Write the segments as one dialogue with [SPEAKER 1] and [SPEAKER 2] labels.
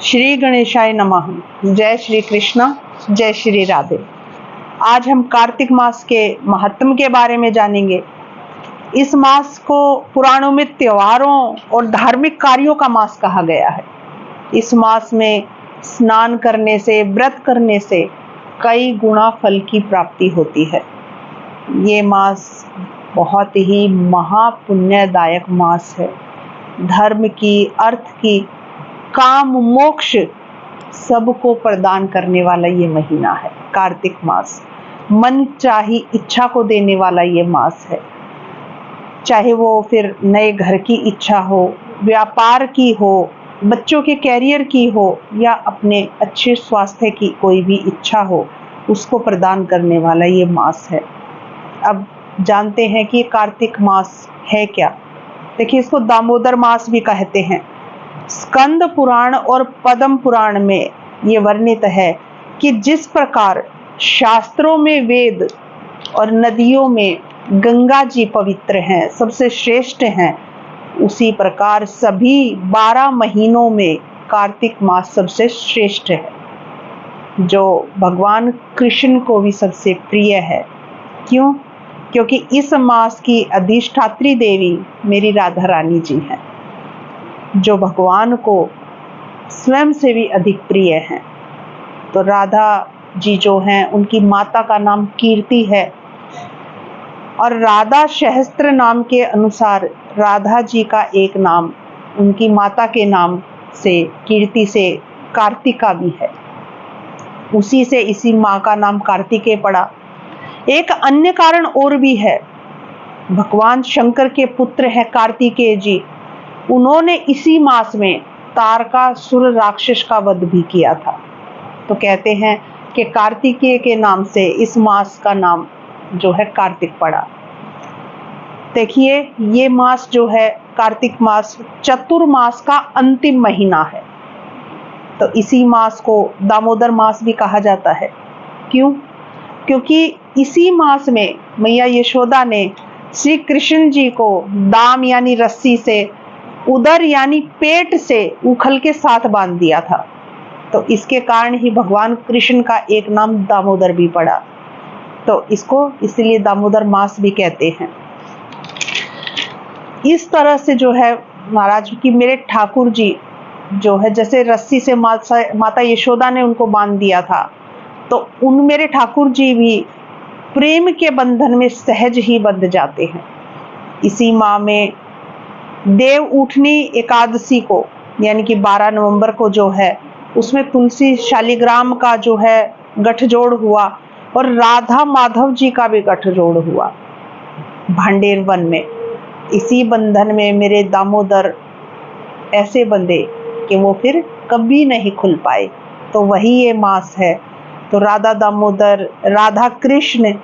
[SPEAKER 1] श्री गणेशाय नमः। जय श्री कृष्ण, जय श्री राधे। आज हम कार्तिक मास के महात्म के बारे में जानेंगे। इस मास को पुराणों में त्योहारों और धार्मिक कार्यों का मास कहा गया है। इस मास में स्नान करने से, व्रत करने से कई गुना फल की प्राप्ति होती है। ये मास बहुत ही महापुण्यदायक मास है। धर्म की, अर्थ की, काम, मोक्ष सबको प्रदान करने वाला ये महीना है कार्तिक मास। मन चाही इच्छा को देने वाला ये मास है। चाहे वो फिर नए घर की इच्छा हो, व्यापार की हो, बच्चों के कैरियर की हो या अपने अच्छे स्वास्थ्य की कोई भी इच्छा हो, उसको प्रदान करने वाला ये मास है। अब जानते हैं कि कार्तिक मास है क्या। देखिए, इसको दामोदर मास भी कहते हैं। स्कंद पुराण और पद्म पुराण में ये वर्णित है कि जिस प्रकार शास्त्रों में वेद और नदियों में गंगा जी पवित्र हैं, सबसे श्रेष्ठ हैं, उसी प्रकार सभी 12 महीनों में कार्तिक मास सबसे श्रेष्ठ है, जो भगवान कृष्ण को भी सबसे प्रिय है। क्यों? क्योंकि इस मास की अधिष्ठात्री देवी मेरी राधा रानी जी हैं, जो भगवान को स्वयं से भी अधिक प्रिय हैं। तो राधा जी जो हैं, उनकी माता का नाम कीर्ति है और राधा सहस्त्र नाम के अनुसार राधा जी का एक नाम उनकी माता के नाम से, कीर्ति से, कार्तिका भी है। उसी से इसी माँ का नाम कार्तिकेय पड़ा। एक अन्य कारण और भी है। भगवान शंकर के पुत्र हैं कार्तिकेय जी। उन्होंने इसी मास में तारकासुर राक्षस का वध भी किया था। तो कहते हैं कि कार्तिकेय के नाम से इस मास का नाम जो है कार्तिक पड़ा। देखिए, ये मास जो है कार्तिक मास चतुर्मास का अंतिम महीना है। तो इसी मास को दामोदर मास भी कहा जाता है। क्यों? क्योंकि इसी मास में मैया यशोदा ने श्री कृष्ण जी को दाम यानी रस्सी से, उदर यानी पेट से उखल के साथ बांध दिया था। तो इसके कारण ही भगवान कृष्ण का एक नाम दामोदर भी पड़ा। तो इसको इसलिए दामोदर मास भी कहते हैं। इस तरह से जो है महाराज की मेरे ठाकुर जी जो है, जैसे रस्सी से माता यशोदा ने उनको बांध दिया था, तो उन मेरे ठाकुर जी भी प्रेम के बंधन में सहज ही बंध जाते हैं। इसी माह में देव उठनी एकादशी को यानी कि 12 नवंबर को जो है, उसमें तुलसी शालिग्राम का जो है गठजोड़ हुआ और राधा माधव जी का भी गठजोड़ हुआ भांडेर वन में। इसी बंधन में मेरे दामोदर ऐसे बंधे कि वो फिर कभी नहीं खुल पाए। तो वही ये मास है। तो राधा दामोदर, राधा कृष्ण,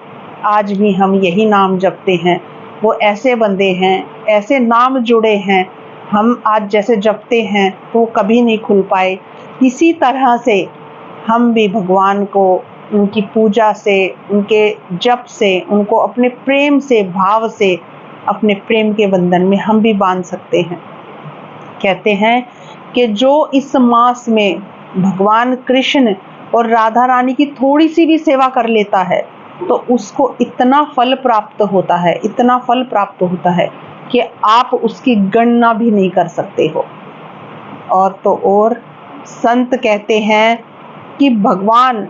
[SPEAKER 1] आज भी हम यही नाम जपते हैं। वो ऐसे बंदे हैं, ऐसे नाम जुड़े हैं, हम आज जैसे जपते हैं तो कभी नहीं खुल पाए। इसी तरह से हम भी भगवान को उनकी पूजा से, उनके जप से, उनको अपने प्रेम से, भाव से, अपने प्रेम के बंधन में हम भी बांध सकते हैं। कहते हैं कि जो इस मास में भगवान कृष्ण और राधा रानी की थोड़ी सी भी सेवा कर लेता है, तो उसको इतना फल प्राप्त होता है, इतना फल प्राप्त होता है कि आप उसकी गणना भी नहीं कर सकते हो। और तो और संत कहते हैं कि भगवान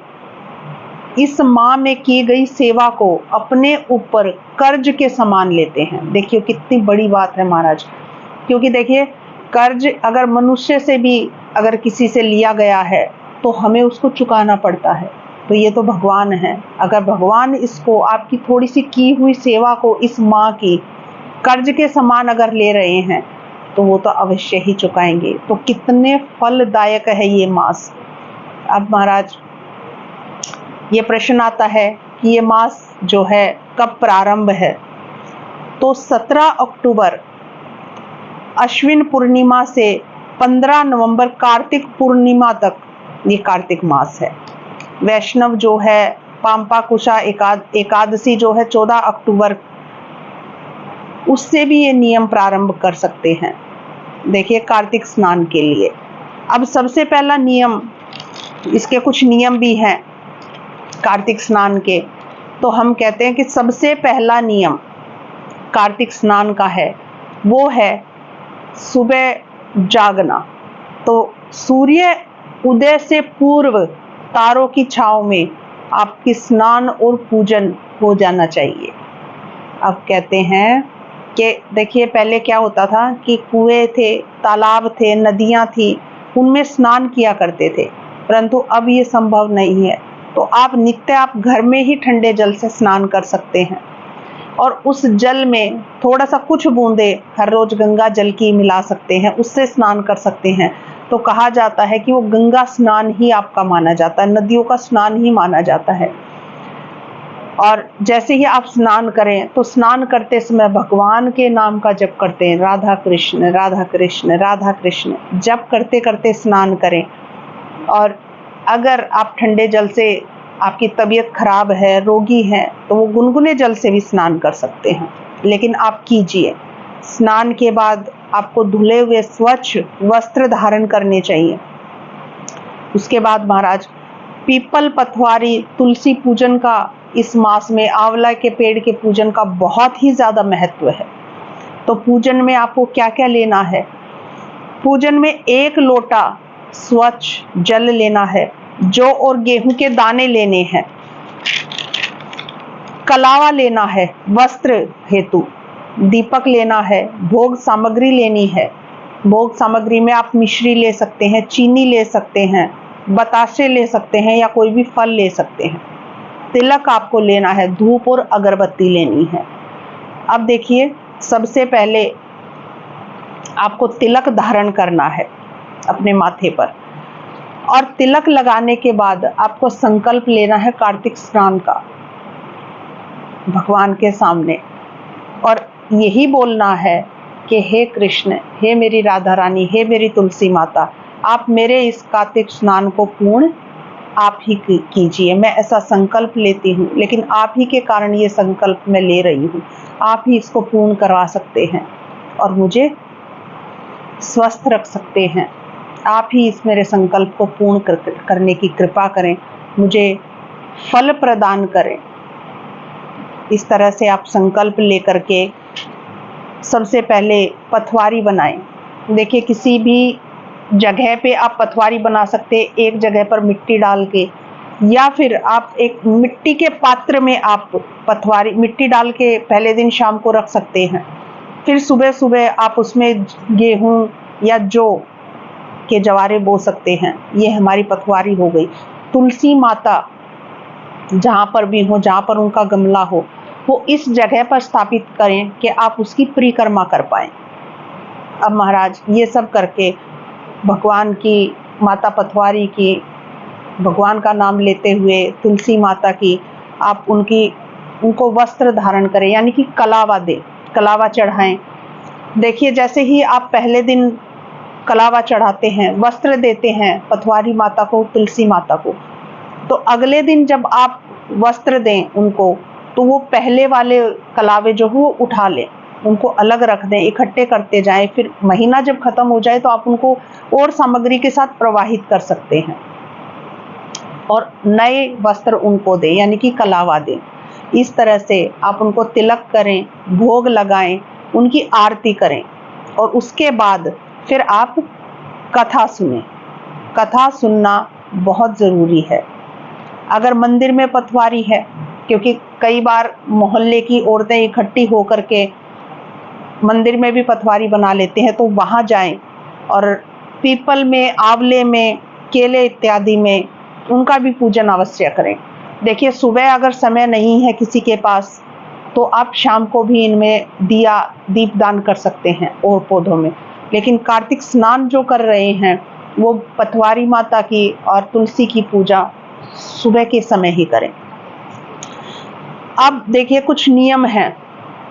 [SPEAKER 1] इस माह में की गई सेवा को अपने ऊपर कर्ज के समान लेते हैं। देखिए कितनी बड़ी बात है महाराज। क्योंकि देखिए, कर्ज अगर मनुष्य से भी अगर किसी से लिया गया है तो हमें उसको चुकाना पड़ता है। तो ये तो भगवान है। अगर भगवान इसको, आपकी थोड़ी सी की हुई सेवा को, इस माँ की कर्ज के समान अगर ले रहे हैं, तो वो तो अवश्य ही चुकाएंगे। तो कितने फलदायक है ये मास। अब महाराज ये प्रश्न आता है कि ये मास जो है कब प्रारंभ है। तो 17 अक्टूबर अश्विन पूर्णिमा से 15 नवंबर कार्तिक पूर्णिमा तक ये कार्तिक मास है। वैष्णव जो है पांपा कुशा एकादशी जो है 14 अक्टूबर, उससे भी ये नियम प्रारंभ कर सकते हैं। देखिए, कार्तिक स्नान के लिए अब सबसे पहला नियम, इसके कुछ नियम भी हैं कार्तिक स्नान के, तो हम कहते हैं कि सबसे पहला नियम कार्तिक स्नान का है वो है सुबह जागना। तो सूर्य उदय से पूर्व तारों की छांव में आपकी स्नान और पूजन हो जाना चाहिए। अब कहते हैं कि देखिए पहले क्या होता था कि कुएं थे, तालाब थे, नदियां थी, उनमें स्नान किया करते थे, परंतु अब ये संभव नहीं है। तो आप नित्य आप घर में ही ठंडे जल से स्नान कर सकते हैं और उस जल में थोड़ा सा कुछ बूंदे हर रोज गंगा जल की मिला सकते हैं, उससे स्नान कर सकते हैं। तो कहा जाता है कि वो गंगा स्नान ही आपका माना जाता है, नदियों का स्नान ही माना जाता है। और जैसे ही आप स्नान करें तो स्नान करते समय भगवान के नाम का जप करते हैं, राधा कृष्ण राधा कृष्ण राधा कृष्ण जप करते करते स्नान करें। और अगर आप ठंडे जल से आपकी तबीयत खराब है, रोगी है, तो वो गुनगुने जल से भी स्नान कर सकते हैं, लेकिन आप कीजिए। स्नान के बाद आपको धुले हुए स्वच्छ वस्त्र धारण करने चाहिए। उसके बाद महाराज पीपल, पथवारी, तुलसी पूजन का इस मास में, आंवला के पेड़ के पूजन का बहुत ही ज्यादा महत्व है। तो पूजन में आपको क्या क्या लेना है? पूजन में 1 लोटा स्वच्छ जल लेना है, जौ और गेहूं के दाने लेने हैं, कलावा लेना है वस्त्र हेतु, दीपक लेना है, भोग सामग्री लेनी है। भोग सामग्री में आप मिश्री ले सकते हैं, चीनी ले सकते हैं, बतासे ले सकते हैं या कोई भी फल ले सकते हैं। तिलक आपको लेना है, धूप और अगरबत्ती लेनी है। अब देखिए सबसे पहले आपको तिलक धारण करना है अपने माथे पर, और तिलक लगाने के बाद आपको संकल्प लेना है कार्तिक स्नान का भगवान के सामने, और यही बोलना है कि हे कृष्ण, हे मेरी राधा रानी, हे मेरी तुलसी माता, आप मेरे इस कार्तिक स्नान को पूर्ण आप ही कीजिए। मैं ऐसा संकल्प लेती हूँ, लेकिन आप ही के कारण ये संकल्प मैं ले रही हूँ। आप ही इसको पूर्ण करवा सकते हैं और मुझे स्वस्थ रख सकते हैं। आप ही इस मेरे संकल्प को पूर्ण करने की कृपा करें, मुझे फल प्रदान करें। इस तरह से आप संकल्प लेकर के सबसे पहले पथवारी बनाएं। देखिए किसी भी जगह पे आप पथवारी बना सकते हैं, एक जगह पर मिट्टी डाल के, या फिर आप एक मिट्टी के पात्र में आप पथवारी मिट्टी डाल के पहले दिन शाम को रख सकते हैं। फिर सुबह सुबह आप उसमें गेहूं या जौ के जवारे बो सकते हैं। ये हमारी पथवारी हो गई। तुलसी माता जहाँ पर भी हो, जहाँ पर उनका गमला हो, वो इस जगह पर स्थापित करें कि आप उसकी परिक्रमा कर पाएं। अब महाराज ये सब करके भगवान की, माता पथवारी की, भगवान का नाम लेते हुए तुलसी माता की, आप उनको वस्त्र धारण करें, यानी कि कलावा दें, कलावा चढ़ाएं। देखिए जैसे ही आप पहले दिन कलावा चढ़ाते हैं, वस्त्र देते हैं पथवारी माता को, तुलसी माता को, तो अगले दिन जब आप वस्त्र दें उनको, तो वो पहले वाले कलावे जो हो उठा लें, उनको अलग रख दें, इकट्ठे करते जाएं। फिर महीना जब खत्म हो जाए तो आप उनको और सामग्री के साथ प्रवाहित कर सकते हैं और नए वस्त्र उनको दें, यानी कि कलावा दें। इस तरह से आप उनको तिलक करें, भोग लगाएं, उनकी आरती करें, और उसके बाद फिर आप कथा सुनें। कथा सुनना बहुत ज़रूरी है। अगर मंदिर में पथवारी है, क्योंकि कई बार मोहल्ले की औरतें इकट्ठी होकर के मंदिर में भी पथवारी बना लेते हैं, तो वहाँ जाएं और पीपल में, आंवले में, केले इत्यादि में उनका भी पूजन अवश्य करें। देखिए सुबह अगर समय नहीं है किसी के पास, तो आप शाम को भी इनमें दीपदान कर सकते हैं और पौधों में। लेकिन कार्तिक स्नान जो कर रहे हैं वो पथवारी माता की और तुलसी की पूजा सुबह के समय ही करें। अब देखिए कुछ नियम हैं।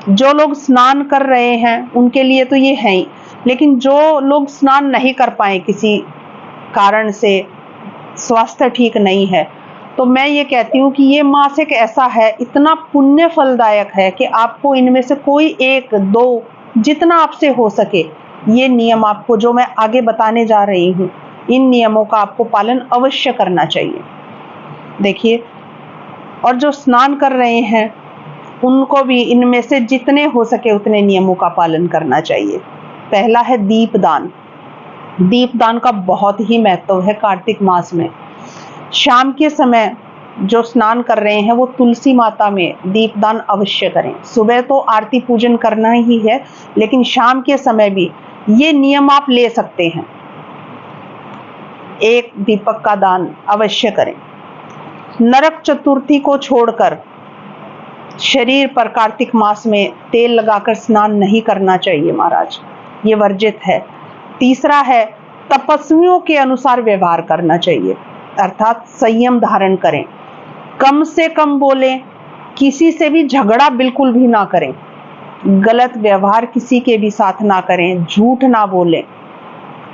[SPEAKER 1] जो लोग स्नान कर रहे हैं उनके लिए तो ये है ही, लेकिन जो लोग स्नान नहीं कर पाए, किसी कारण से स्वास्थ्य ठीक नहीं है, तो मैं ये कहती हूँ कि ये मास एक ऐसा है, इतना पुण्य फलदायक है कि आपको इनमें से कोई 1, 2 जितना आपसे हो सके, ये नियम आपको जो मैं आगे बताने जा रही हूँ, इन नियमों का आपको पालन अवश्य करना चाहिए। देखिए, और जो स्नान कर रहे हैं उनको भी इनमें से जितने हो सके उतने नियमों का पालन करना चाहिए। पहला है दीपदान। दीपदान का बहुत ही महत्व है कार्तिक मास में। शाम के समय जो स्नान कर रहे हैं वो तुलसी माता में दीपदान अवश्य करें। सुबह तो आरती पूजन करना ही है, लेकिन शाम के समय भी ये नियम आप ले सकते हैं। एक दीपक का दान अवश्य करें। नरक चतुर्थी को छोड़कर शरीर पर कार्तिक मास में तेल लगाकर स्नान नहीं करना चाहिए महाराज, ये वर्जित है। तीसरा है तपस्वियों के अनुसार व्यवहार करना चाहिए, अर्थात संयम धारण करें, कम से कम बोलें, किसी से भी झगड़ा बिल्कुल भी ना करें, गलत व्यवहार किसी के भी साथ ना करें, झूठ ना बोलें,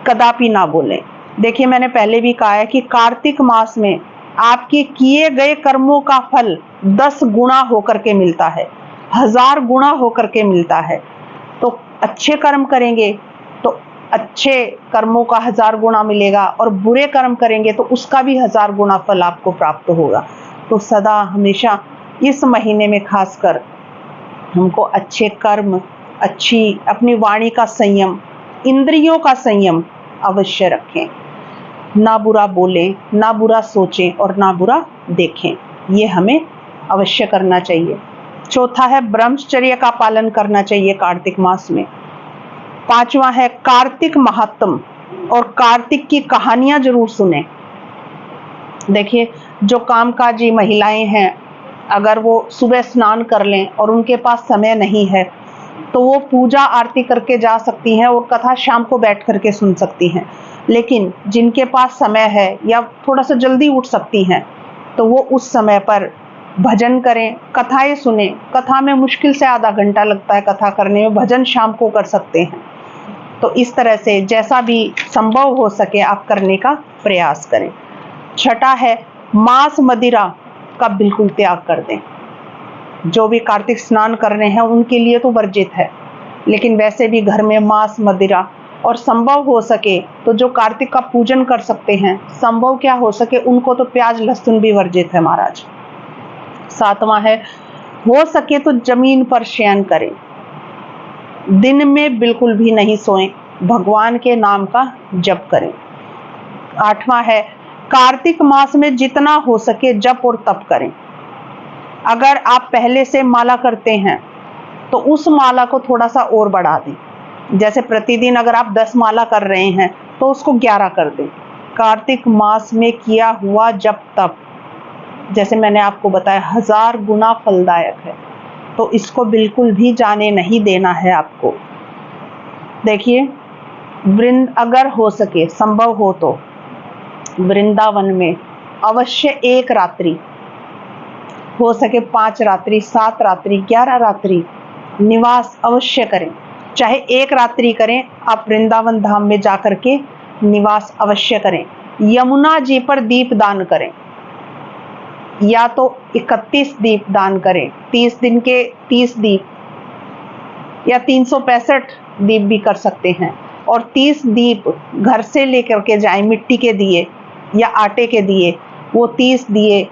[SPEAKER 1] कदापि ना बोलें। देखिए, मैंने पहले भी कहा है कि कार्तिक मास में आपके किए गए कर्मों का फल 10 गुना होकर के मिलता है, 1000 गुना होकर के मिलता है। तो अच्छे कर्म करेंगे तो अच्छे कर्मों का 1000 गुना मिलेगा, और बुरे कर्म करेंगे तो उसका भी 1000 गुना फल आपको प्राप्त होगा। तो सदा हमेशा इस महीने में खासकर हमको अच्छे कर्म, अच्छी अपनी वाणी का संयम, इंद्रियों का संयम अवश्य रखें। ना बुरा बोलें, ना बुरा सोचें और ना बुरा देखें, ये हमें अवश्य करना चाहिए। चौथा है ब्रह्मचर्य का पालन करना चाहिए कार्तिक मास में। पांचवा है कार्तिक महात्म, और कार्तिक की कहानियां जरूर सुने। देखिए, जो कामकाजी महिलाएं हैं, अगर वो सुबह स्नान कर लें और उनके पास समय नहीं है तो वो पूजा आरती करके जा सकती हैं और कथा शाम को बैठ करके सुन सकती हैं। लेकिन जिनके पास समय है या थोड़ा सा जल्दी उठ सकती हैं तो वो उस समय पर भजन करें, कथाएं सुने। कथा में मुश्किल से आधा घंटा लगता है कथा करने में, भजन शाम को कर सकते हैं। तो इस तरह से जैसा भी संभव हो सके आप करने का प्रयास करें। छठा है मांस मदिरा का बिल्कुल त्याग कर दें। जो भी कार्तिक स्नान कर रहे हैं उनके लिए तो वर्जित है, लेकिन वैसे भी घर में मांस मदिरा, और संभव हो सके तो जो कार्तिक का पूजन कर सकते हैं, संभव क्या हो सके उनको तो प्याज लहसुन भी वर्जित है महाराज। सातवां है हो सके तो जमीन पर शयन करें, दिन में बिल्कुल भी नहीं सोएं, भगवान के नाम का जप करें। आठवां है कार्तिक मास में जितना हो सके जप और तप करें। अगर आप पहले से माला करते हैं तो उस माला को थोड़ा सा और बढ़ा दें। जैसे प्रतिदिन अगर आप 10 माला कर रहे हैं तो उसको 11 कर दें। कार्तिक मास में किया हुआ जप तप, जैसे मैंने आपको बताया, 1000 गुना फलदायक है, तो इसको बिल्कुल भी जाने नहीं देना है आपको। देखिए, अगर हो सके, संभव हो तो वृंदावन में अवश्य एक रात्रि, हो सके 5 रात्रि, 7 रात्रि, 11 रात्रि निवास अवश्य करें। चाहे एक रात्रि करें, आप वृंदावन धाम में जाकर के निवास अवश्य करें। यमुना जी पर दीप दान करें, या तो 31 दीप दान करें, 30 दिन के 30 दीप, या 365 दीप भी कर सकते हैं। और 30 दीप घर से लेकर के जाएं, मिट्टी के दिए या आटे के दिए, वो 30 दिए।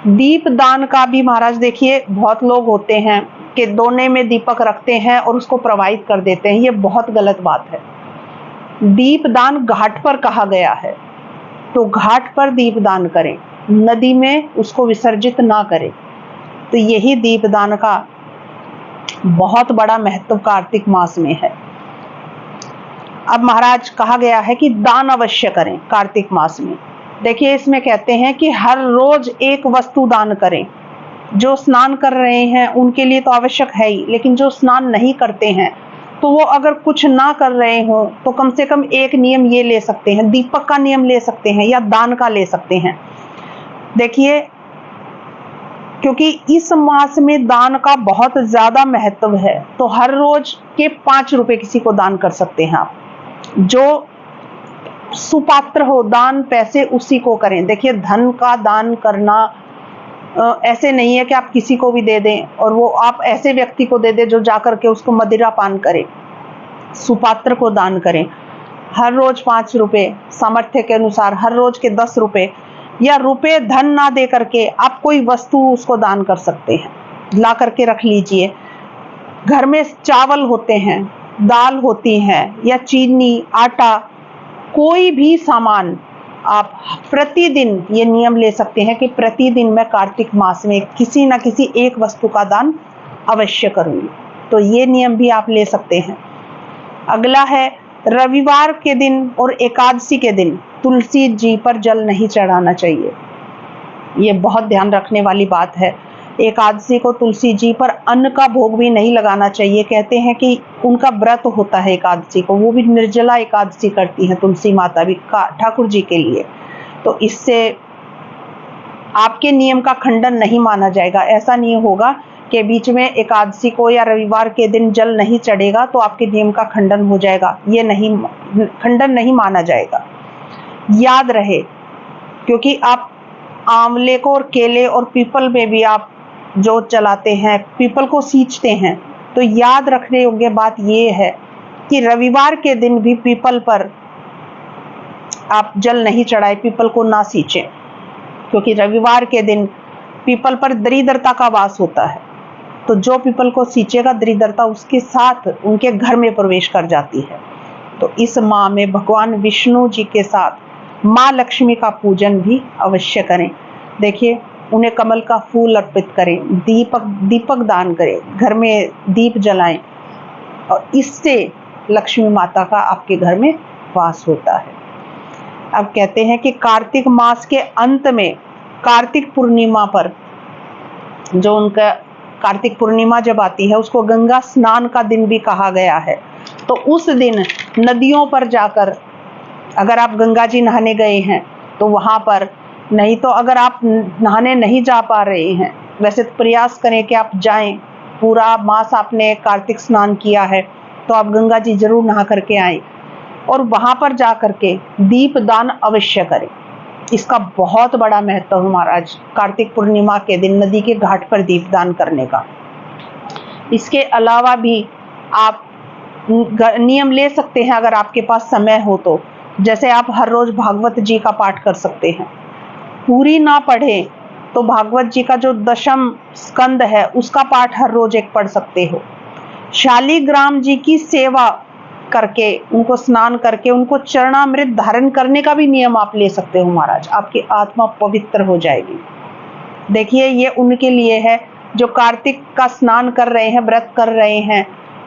[SPEAKER 1] दीप दान का भी महाराज देखिए, बहुत लोग होते हैं कि दोने में दीपक रखते हैं और उसको प्रवाहित कर देते हैं, ये बहुत गलत बात है। दीप दान घाट पर कहा गया है, तो घाट पर दीप दान करें, नदी में उसको विसर्जित ना करें। तो यही दीप दान का बहुत बड़ा महत्व कार्तिक मास में है। अब महाराज कहा गया है कि दान अवश्य करें कार्तिक मास में। देखिए, इसमें कहते हैं कि हर रोज एक वस्तु दान करें। जो स्नान कर रहे हैं उनके लिए तो आवश्यक है ही, लेकिन जो स्नान नहीं करते हैं तो वो अगर कुछ ना कर रहे हो तो कम से कम एक नियम ये ले सकते हैं, दीपक का नियम ले सकते हैं या दान का ले सकते हैं। देखिए, क्योंकि इस मास में दान का बहुत ज्यादा महत्व है, तो हर रोज के 5 रुपए किसी को दान कर सकते हैं आप। जो सुपात्र हो, दान पैसे उसी को करें। देखिए, धन का दान करना ऐसे नहीं है कि आप किसी को भी दे दें और वो आप ऐसे व्यक्ति को दे दें जो जाकर के उसको मदिरा पान करे। सुपात्र को दान करें। हर रोज 5 रुपए, सामर्थ्य के अनुसार हर रोज के 10 रुपए, या रुपए धन ना दे करके आप कोई वस्तु उसको दान कर सकते हैं। ला करके रख लीजिए। घर में चावल होते हैं, दाल होती है, या चीनी, आटा, कोई भी सामान आप प्रतिदिन ये नियम ले सकते हैं कि प्रतिदिन मैं कार्तिक मास में किसी न किसी एक वस्तु का दान अवश्य करूंगी। तो ये नियम भी आप ले सकते हैं। अगला है, रविवार के दिन और एकादशी के दिन तुलसी जी पर जल नहीं चढ़ाना चाहिए। ये बहुत ध्यान रखने वाली बात है। एकादशी को तुलसी जी पर अन्न का भोग भी नहीं लगाना चाहिए। कहते हैं कि उनका व्रत होता है एकादशी को, वो भी निर्जला एकादशी करती हैं तुलसी माता भी ठाकुर जी के लिए। तो इससे आपके नियम का खंडन नहीं माना जाएगा। ऐसा नहीं होगा कि बीच में एकादशी को या रविवार के दिन जल नहीं चढ़ेगा तो आपके नियम का खंडन हो जाएगा। ये नहीं, खंडन नहीं माना जाएगा। याद रहे, क्योंकि आप आंवले को और केले और पीपल में भी आप जोत जलाते हैं, पीपल को सींचते हैं, तो याद रखने योग्य बात यह है कि रविवार के दिन भी पीपल पर आप जल नहीं चढ़ाए, पीपल को ना सींचें, क्योंकि रविवार के दिन पीपल पर दरिद्रता का वास होता है। तो जो पीपल को सींचेगा, दरिद्रता उसके साथ उनके घर में प्रवेश कर जाती है। तो इस माह में भगवान विष्णु जी के साथ माँ लक्ष्मी का पूजन भी अवश्य करें। देखिए, उन्हें कमल का फूल अर्पित करें, दीपक दान करें, घर में दीप जलाएं, और इससे लक्ष्मी माता का आपके घर में वास होता है। अब कहते हैं कि कार्तिक मास के अंत में कार्तिक पूर्णिमा पर, जो उनका कार्तिक पूर्णिमा जब आती है, उसको गंगा स्नान का दिन भी कहा गया है। तो उस दिन नदियों पर जाकर, अगर आप गंगा जी नहाने गए हैं तो वहां पर, नहीं तो अगर आप नहाने नहीं जा पा रहे हैं, वैसे तो प्रयास करें कि आप जाएं। पूरा मास आपने कार्तिक स्नान किया है तो आप गंगा जी जरूर नहा करके आए, और वहां पर जा करके दीप दान अवश्य करें। इसका बहुत बड़ा महत्व है महाराज, कार्तिक पूर्णिमा के दिन नदी के घाट पर दीपदान करने का। इसके अलावा भी आप नियम ले सकते हैं अगर आपके पास समय हो तो। जैसे आप हर रोज भागवत जी का पाठ कर सकते हैं। पूरी ना पढ़े तो भागवत जी का जो 10वां स्कंद है उसका पाठ हर रोज एक पढ़ सकते हो। शालिग्राम जी की सेवा करके, उनको स्नान करके, उनको चरणामृत धारण करने का भी नियम आप ले सकते हो महाराज। आपकी आत्मा पवित्र हो जाएगी। देखिए, ये उनके लिए है जो कार्तिक का स्नान कर रहे हैं, व्रत कर रहे हैं,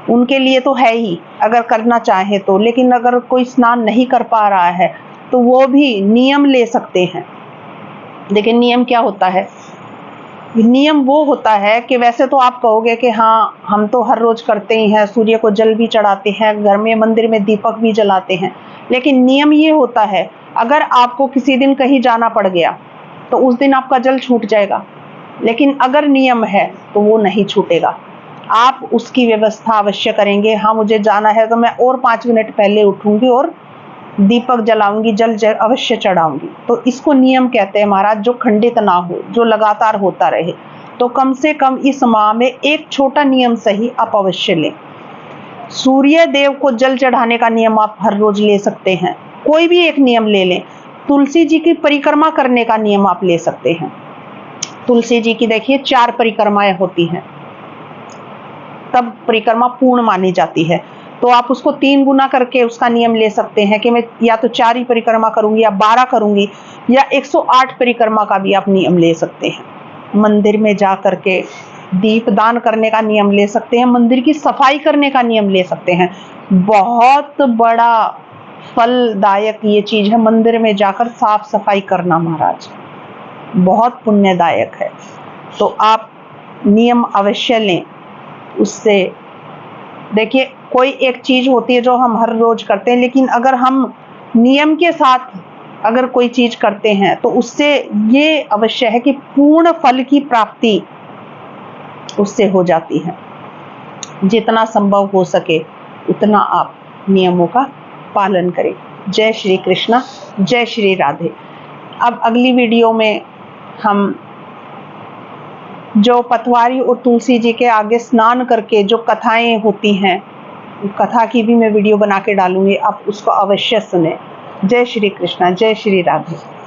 [SPEAKER 1] उनके लिए तो है ही, अगर करना चाहे तो। लेकिन अगर कोई स्नान नहीं कर पा रहा है तो वो भी नियम ले सकते हैं। लेकिन नियम क्या होता है? नियम वो होता है कि वैसे तो आप कहोगे कि हाँ, हम तो हर रोज करते ही हैं, सूर्य को जल भी चढ़ाते हैं, घर में मंदिर में दीपक भी जलाते हैं। लेकिन नियम ये होता है, अगर आपको किसी दिन कहीं जाना पड़ गया तो उस दिन आपका जल छूट जाएगा। लेकिन अगर नियम है तो वो नहीं छूटेगा। आप उसकी व्यवस्था अवश्य करेंगे। हाँ, मुझे जाना है तो मैं और 5 मिनट पहले उठूंगी और दीपक जलाऊंगी, जल अवश्य चढ़ाऊंगी। तो इसको नियम कहते हैं महाराज, जो खंडित ना हो, जो लगातार होता रहे। तो कम से कम इस माह में एक छोटा नियम सही आप अवश्य लें। सूर्य देव को जल चढ़ाने का नियम आप हर रोज ले सकते हैं, कोई भी एक नियम ले लें। तुलसी जी की परिक्रमा करने का नियम आप ले सकते हैं। तुलसी जी की देखिए 4 परिक्रमाएं होती हैं, तब परिक्रमा पूर्ण मानी जाती है। तो आप उसको 3 गुना करके उसका नियम ले सकते हैं कि मैं या तो 4 ही परिक्रमा करूंगी, या 12 करूंगी, या 108 परिक्रमा का भी आप नियम ले सकते हैं। मंदिर में जा करके दीप दान करने का नियम ले सकते हैं। मंदिर की सफाई करने का नियम ले सकते हैं। बहुत बड़ा फलदायक ये चीज है, मंदिर में जाकर साफ सफाई करना महाराज, बहुत पुण्यदायक है। तो आप नियम अवश्य लें। उससे देखिए, कोई एक चीज होती है जो हम हर रोज करते हैं, लेकिन अगर हम नियम के साथ अगर कोई चीज करते हैं तो उससे ये अवश्य है कि पूर्ण फल की प्राप्ति उससे हो जाती है। जितना संभव हो सके उतना आप नियमों का पालन करें। जय श्री कृष्णा, जय श्री राधे। अब अगली वीडियो में हम जो पतवारी और तुलसी जी के आगे स्नान करके जो कथाएं होती हैं कथा की भी मैं वीडियो बना के डालूंगी, आप उसको अवश्य सुने। जय श्री कृष्णा, जय श्री राधे।